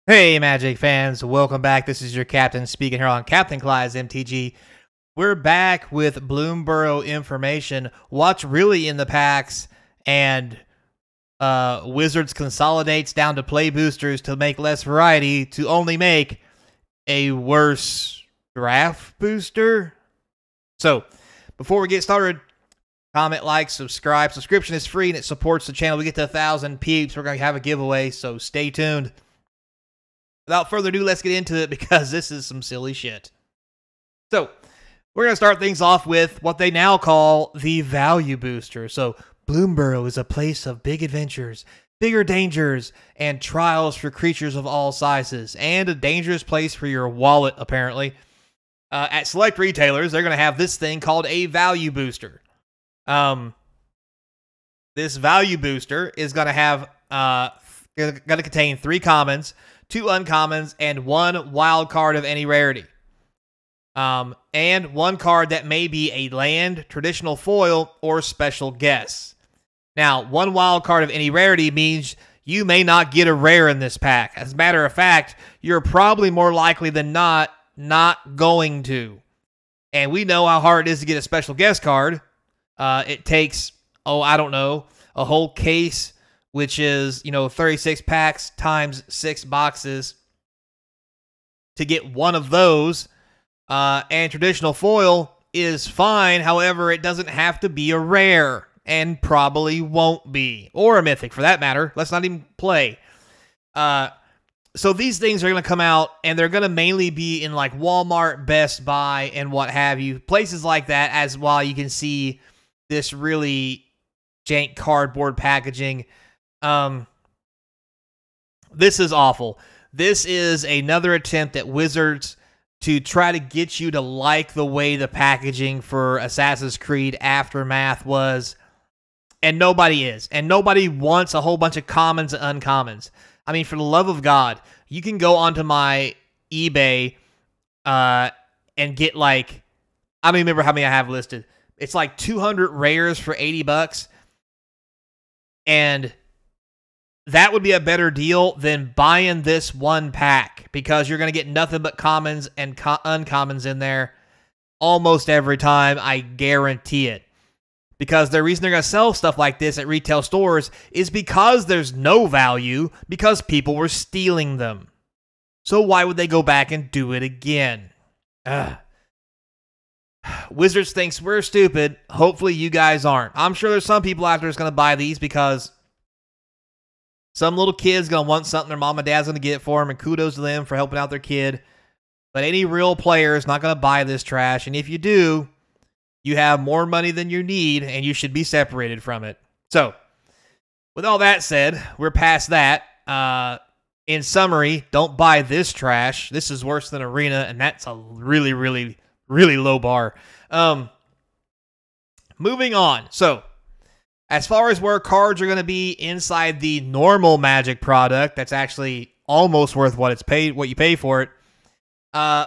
Hey, Magic fans, welcome back. This is your captain speaking here on Captain Clyde's MTG. We're back with Bloomburrow information. What's really in the packs, and Wizards consolidates down to play boosters to make less variety to only make a worse draft booster. So, before we get started, comment, like, subscribe. Subscription is free and it supports the channel. We get to 1,000 peeps. We're going to have a giveaway, so stay tuned. Without further ado, let's get into it because this is some silly shit. So, we're going to start things off with what they now call the value booster. So, Bloomburrow is a place of big adventures, bigger dangers, and trials for creatures of all sizes, and a dangerous place for your wallet, apparently. At select retailers, they're going to have this thing called a value booster. This value booster is going to have, going to contain 3 commons, 2 uncommons, and 1 wild card of any rarity. And 1 card that may be a land, traditional foil, or special guess. Now, 1 wild card of any rarity means you may not get a rare in this pack. As a matter of fact, you're probably more likely than not going to. And we know how hard it is to get a special guess card. It takes, I don't know, a whole case, which is, 36 packs times 6 boxes to get 1 of those. And traditional foil is fine. However, it doesn't have to be a rare, and probably won't be, or a mythic for that matter. Let's not even play. So these things are going to come out, and they're going to mainly be in like Walmart, Best Buy, and what have you. Places like that, as while you can see this really jank cardboard packaging. This is awful. This is another attempt at Wizards to try to get you to like the way the packaging for Assassin's Creed Aftermath was, and nobody is. And nobody wants a whole bunch of commons and uncommons. I mean, for the love of God, you can go onto my eBay and get like, I don't even remember how many I have listed. It's like 200 rares for 80 bucks. And that would be a better deal than buying this 1 pack, because you're going to get nothing but commons and uncommons in there almost every time. I guarantee it. Because the reason they're going to sell stuff like this at retail stores is because there's no value, because people were stealing them. So why would they go back and do it again? Wizards thinks we're stupid. Hopefully you guys aren't. I'm sure there's some people out there that's going to buy these because some little kid's going to want something their mom and dad's going to get it for them, and kudos to them for helping out their kid. But any real player is not going to buy this trash, and if you do, you have more money than you need, and you should be separated from it. So, with all that said, we're past that. In summary, don't buy this trash. This is worse than Arena, and that's a really, really, really low bar. Moving on. So, as far as where cards are going to be inside the normal Magic product, that's actually almost worth what you pay for it.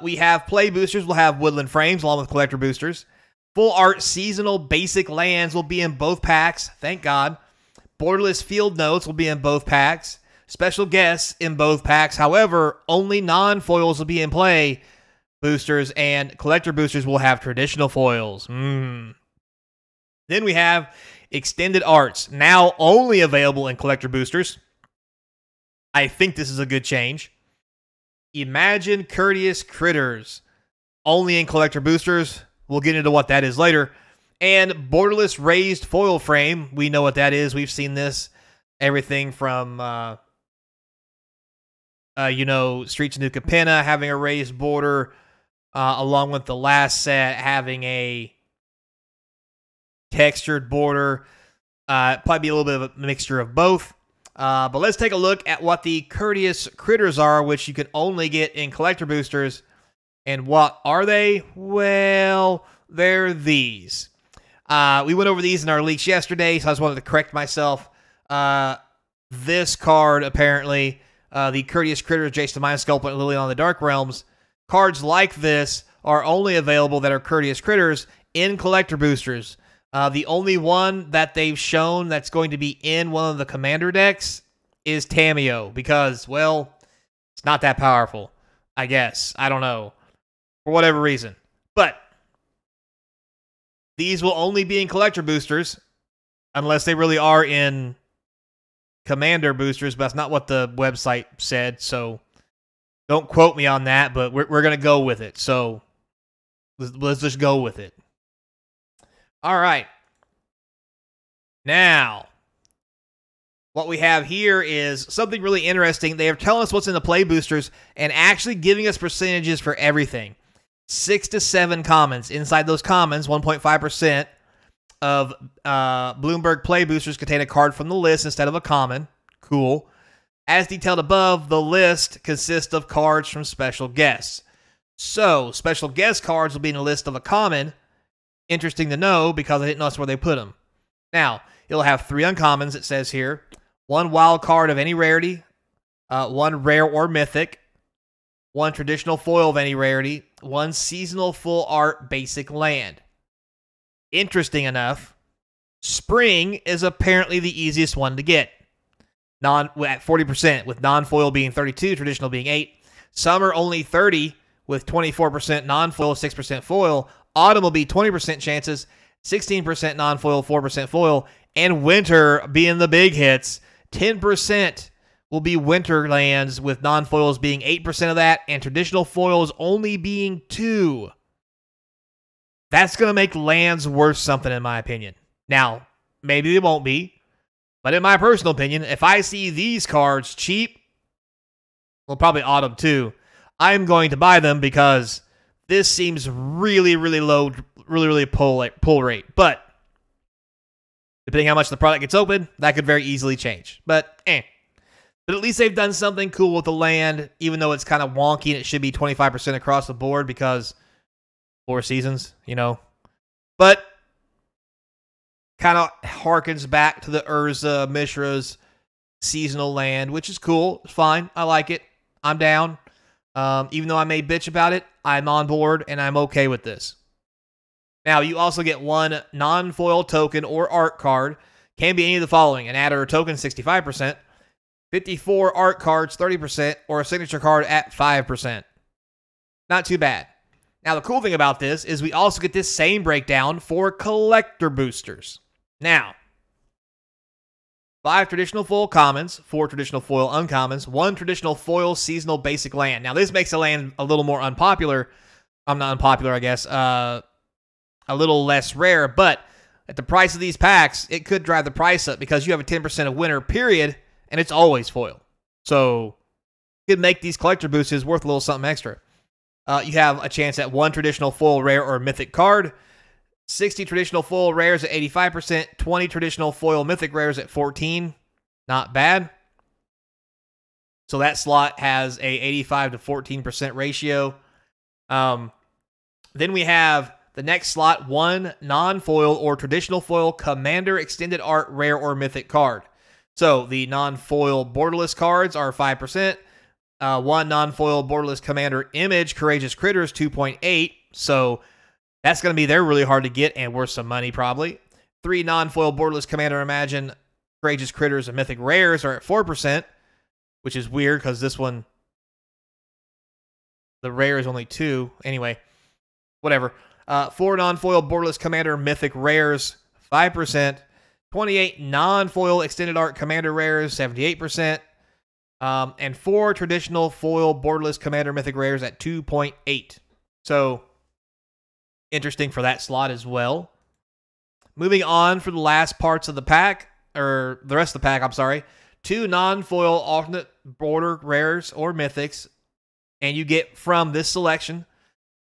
We have play boosters. We'll have Woodland Frames along with collector boosters. Full art seasonal basic lands will be in both packs. Thank God. Borderless field notes will be in both packs. Special guests in both packs. However, only non-foils will be in play boosters, and collector boosters will have traditional foils. Then we have extended arts, now only available in collector boosters. I think this is a good change. Imagine Courteous Critters, only in collector boosters. We'll get into what that is later. And borderless raised foil frame. We know what that is. We've seen this. Everything from, Streets of New Capenna having a raised border, along with the last set having a textured border. Probably be a little bit of a mixture of both. But let's take a look at what the Courteous Critters are, which you can only get in collector boosters. And what are they? Well, they're these. We went over these in our leaks yesterday, so I just wanted to correct myself. This card, apparently, the Courteous Critters, Jason the Mind Sculptor, and Liliana of the Dark Realms, cards like this are only available that are Courteous Critters in collector boosters. The only one that they've shown that's going to be in one of the commander decks is Tamiyo, because, well, It's not that powerful, I guess. I don't know. For whatever reason. But these will only be in collector boosters unless they really are in commander boosters, but that's not what the website said, so don't quote me on that, but we're going to go with it. So let's just go with it. All right. Now, what we have here is something really interesting. They are telling us what's in the play boosters and actually giving us percentages for everything. 6 to 7 commons. Inside those commons, 1.5% of Bloomberg play boosters contain a card from the list instead of a common. Cool. As detailed above, the list consists of cards from special guests. So, special guest cards will be in the list of a common. Interesting to know because I didn't notice where they put them. Now, it'll have 3 uncommons, it says here. 1 wild card of any rarity. 1 rare or mythic. 1 traditional foil of any rarity. 1 seasonal full art basic land. Interesting enough, spring is apparently the easiest one to get. At 40%, with non-foil being 32, traditional being 8. Summer only 30, with 24% non-foil, 6% foil. Autumn will be 20% chances, 16% non-foil, 4% foil. And winter being the big hits, 10% will be winter lands, with non-foils being 8% of that, and traditional foils only being 2. That's going to make lands worth something, in my opinion. Now, maybe they won't be. But in my personal opinion, if I see these cards cheap, well, probably autumn too, I'm going to buy them because this seems really, really low, really pull rate. But depending how much the product gets open, that could very easily change. But at least they've done something cool with the land, even though it's kind of wonky and it should be 25% across the board because 4 seasons, you know. But kind of harkens back to the Urza Mishra's seasonal land, which is cool. It's fine. I like it. I'm down. Even though I may bitch about it, I'm on board and I'm okay with this. Now, you also get 1 non-foil token or art card. Can be any of the following: an adder or token, 65%, 54 art cards, 30%, or a signature card at 5%. Not too bad. Now, the cool thing about this is we also get this same breakdown for collector boosters. Now, 5 traditional foil commons, 4 traditional foil uncommons, 1 traditional foil seasonal basic land. Now, this makes the land a little more unpopular. I'm not unpopular, I guess. A little less rare, but at the price of these packs, it could drive the price up because you have a 10% of winner, period, and it's always foil. So, it could make these collector boosters worth a little something extra. You have a chance at 1 traditional foil rare or mythic card, 60 traditional foil rares at 85%, 20 traditional foil mythic rares at 14%. Not bad. So that slot has a 85 to 14% ratio. Then we have the next slot, 1 non-foil or traditional foil commander extended art rare or mythic card. So the non-foil borderless cards are 5%. 1 non-foil borderless commander image courageous critters 2.8. So that's going to be there, really hard to get and worth some money probably. 3 non-foil borderless commander imagine courageous critters and mythic rares are at 4%, which is weird because this one, the rare is only 2. Anyway, whatever. 4 non-foil borderless commander mythic rares, 5%. 28 non-foil extended art commander rares, 78%. And 4 traditional foil borderless commander mythic rares at 2.8. So, interesting for that slot as well. Moving on for the last parts of the pack, or the rest of the pack, I'm sorry. 2 non-foil alternate border rares or mythics. And you get from this selection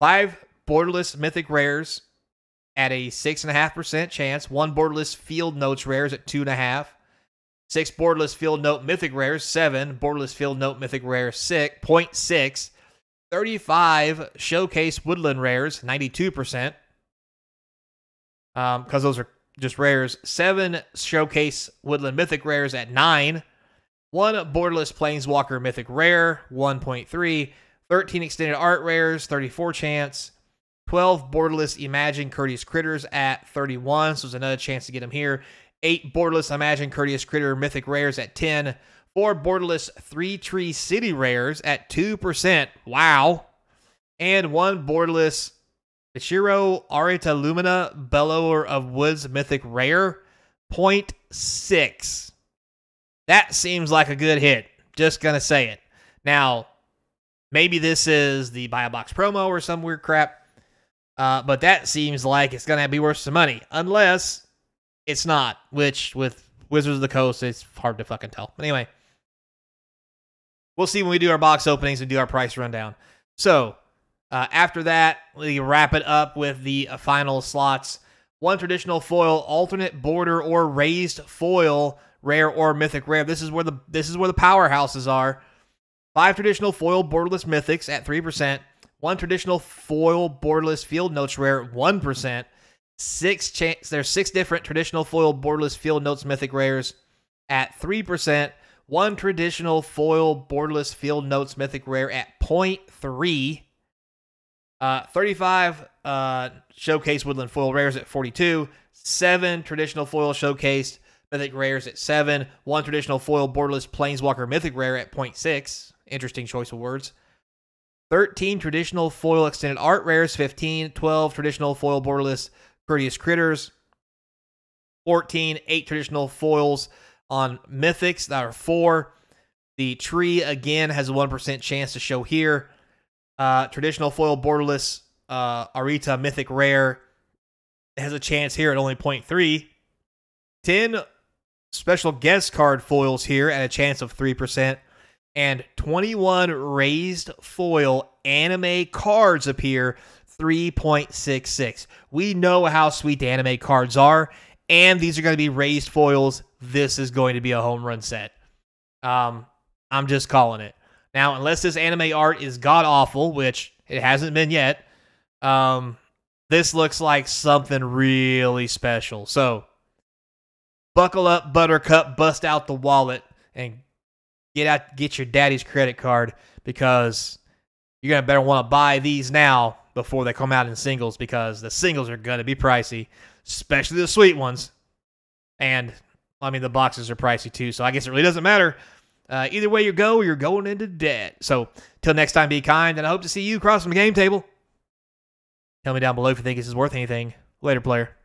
5 borderless mythic rares at a 6.5% chance. 1 borderless field notes rares at 2.5%. 6 borderless field note mythic rares, 7 borderless field note mythic rares, 0.6. 35 showcase woodland rares, 92%. Because those are just rares. 7 showcase woodland mythic rares at 9. 1 borderless planeswalker mythic rare, 1.3. 13 extended art rares, 34 chance. 12 borderless imagine courteous critters at 31, so there's another chance to get them here. 8 borderless imagine courteous critter mythic rares at 10. 4 borderless 3-tree city rares at 2%. Wow. And 1 borderless Ichiro Arita Lumina Bellower of Woods mythic rare, 0.6. That seems like a good hit. Just going to say it. Now, maybe this is the buy a box promo or some weird crap, but that seems like it's going to be worth some money. Unless it's not, which with Wizards of the Coast, it's hard to fucking tell. But anyway, we'll see when we do our box openings and do our price rundown. So, after that, we wrap it up with the final slots. 1 traditional foil, alternate border or raised foil, rare or mythic rare. This is where the powerhouses are. 5 traditional foil borderless mythics at 3%. 1 traditional foil borderless field notes rare, 1%. There's 6 different traditional foil borderless field notes mythic rares at 3%. 1 traditional foil borderless field notes mythic rare at 0.3. 35 showcase woodland foil rares at 42. 7 traditional foil showcased mythic rares at 7. 1 traditional foil borderless planeswalker mythic rare at 0.6. Interesting choice of words. 13 traditional foil extended art rares, 15. 12 traditional foil borderless courteous critters. 14, 8 traditional foils on mythics. That are 4. The tree, again, has a 1% chance to show here. Traditional foil borderless Arita mythic rare has a chance here at only 0.3. 10 special guest card foils here at a chance of 3%. And 21 raised foil anime cards appear, 3.66. We know how sweet the anime cards are, and these are going to be raised foils. This is going to be a home run set. I'm just calling it. Now, unless this anime art is god-awful, which it hasn't been yet, this looks like something really special. So, buckle up, Buttercup, bust out the wallet, and get your daddy's credit card, because you're going to better want to buy these now before they come out in singles, because the singles are going to be pricey, especially the sweet ones. And, I mean, the boxes are pricey too, so I guess it really doesn't matter. Either way you go, you're going into debt. So, till next time, be kind, and I hope to see you across from the game table. Tell me down below if you think this is worth anything. Later, player.